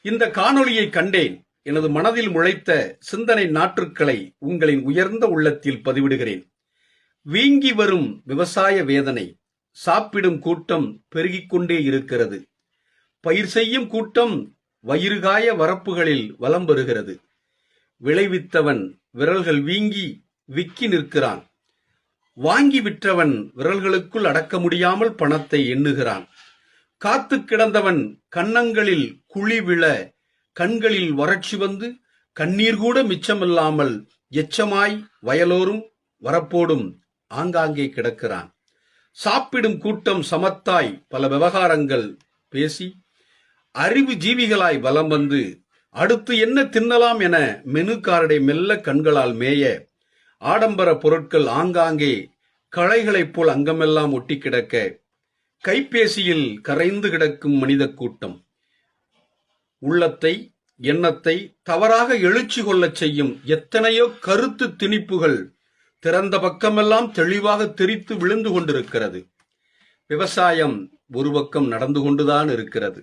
இந்த காணொளியை கண்டேன். எனது மனதில் முளைத்த சிந்தனை நாற்றுக்களை உங்களின் உயர்ந்த உள்ளத்தில் பதிவிடுகிறேன். வீங்கி வரும் விவசாய வேதனை. சாப்பிடும் கூட்டம் பெருகிக் கொண்டே இருக்கிறது. பயிர் செய்யும் கூட்டம் வயிறுகாய வரப்புகளில் வலம் வருகிறது. விளைவித்தவன் விரல்கள் வீங்கி விக்கி நிற்கிறான். வாங்கி விற்றவன் விரல்களுக்குள் அடக்க முடியாமல் பணத்தை எண்ணுகிறான். காத்து கிடந்தவன் கன்னங்களில் குழி விழ, கண்களில் வறட்சி வந்து, கண்ணீர் கூட மிச்சமில்லாமல் எச்சமாய் வயலோரும் வரப்போடும் ஆங்காங்கே கிடக்கிறான். சாப்பிடும் கூட்டம் சமத்தாய் பல விவகாரங்கள் பேசி, அறிவு ஜீவிகளாய் வலம் வந்து, அடுத்து என்ன தின்னலாம் என மெனு கார்டை மெல்ல கண்களால் மேய, ஆடம்பர பொருட்கள் ஆங்காங்கே களைகளைப் போல் அங்கமெல்லாம் ஒட்டி கிடக்க, கைபேசியில் கரைந்து கிடக்கும் மனித கூட்டம். உள்ளத்தை, எண்ணத்தை தவறாக எழுச்சி கொள்ளச் செய்யும் எத்தனையோ கருத்து திணிப்புகள் திறந்த பக்கமெல்லாம் தெளிவாக தெரித்து விழுந்து கொண்டிருக்கிறது. விவசாயம் ஒரு பக்கம் நடந்து கொண்டுதான் இருக்கிறது.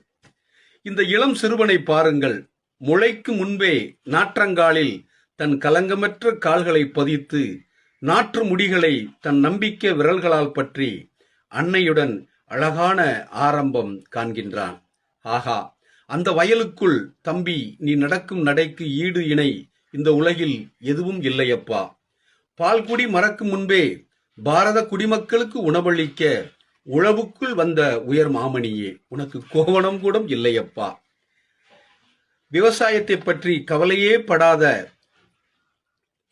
இந்த இளம் சிறுவனை பாருங்கள். முளைக்கு முன்பே நாற்றங்காலில் தன் கலங்கமற்ற கால்களை பதித்து, நாற்று முடிகளை தன் நம்பிக்கை விரல்களால் பற்றி அன்னையுடன் அழகான ஆரம்பம் காண்கின்றான். ஆகா, அந்த வயலுக்குள் தம்பி, நீ நடக்கும் நடைக்கு ஈடு இணை இந்த உலகில் எதுவும் இல்லையப்பா. பால்குடி மறக்கும் முன்பே பாரத குடிமக்களுக்கு உணவளிக்க உழவுக்குள் வந்த உயர் மாமணியே, உனக்கு கோவணம் கூட இல்லையப்பா. விவசாயத்தை பற்றி கவலையே படாத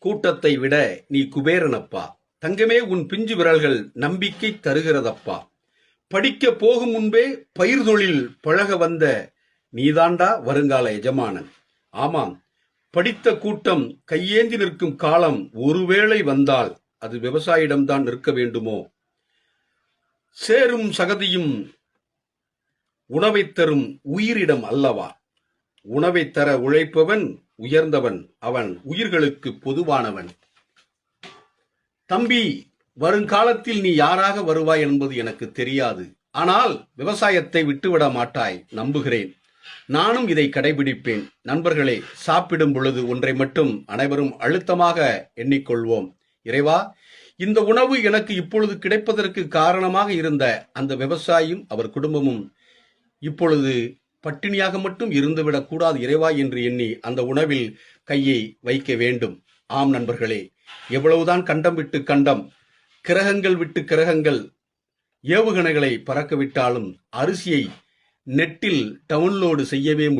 கூட்டத்தை விட நீ குபேரனப்பா. தங்கமே, உன் பிஞ்சு விரல்கள் நம்பிக்கை தருகிறதப்பா. படிக்க போகும் முன்பே பயிர் தொழில் பழக வந்த நீதாண்டா வருங்கால எஜமானன். ஆமாம், படித்த கூட்டம் கையேந்தி நிற்கும் காலம் ஒருவேளை வந்தால் அது விவசாயிடம்தான் நிற்க வேண்டுமோ? சேரும் சகதியும் உணவை தரும் உயிரிடம் அல்லவா? உணவை தர உழைப்பவன் உயர்ந்தவன், அவன் உயிர்களுக்கு பொதுவானவன். தம்பி, வருங்காலத்தில் நீ யாராக வருவாய் என்பது எனக்கு தெரியாது. ஆனால் விவசாயத்தை விட்டுவிட மாட்டாய், நம்புகிறேன். நானும் இதை கடைபிடிப்பேன். நண்பர்களே, சாப்பிடும் பொழுது ஒன்றை மட்டும் அனைவரும் அழுத்தமாக எண்ணிக்கொள்வோம். இறைவா, இந்த உணவு எனக்கு இப்பொழுது கிடைப்பதற்கு காரணமாக இருந்த அந்த விவசாயியும் அவர் குடும்பமும் இப்பொழுது பட்டினியாக மட்டும் இருந்துவிடக் கூடாது இறைவா என்று எண்ணி அந்த உணவில் கையை வைக்க வேண்டும். ஆம் நண்பர்களே, எவ்வளவுதான் கண்டம் விட்டு கண்டம், கிரகங்கள் விட்டு கிரகங்கள் ஏவுகணைகளை பறக்க விட்டாலும் அரிசியை நெட்டில் டவுன்லோடு செய்யவே முடியும்.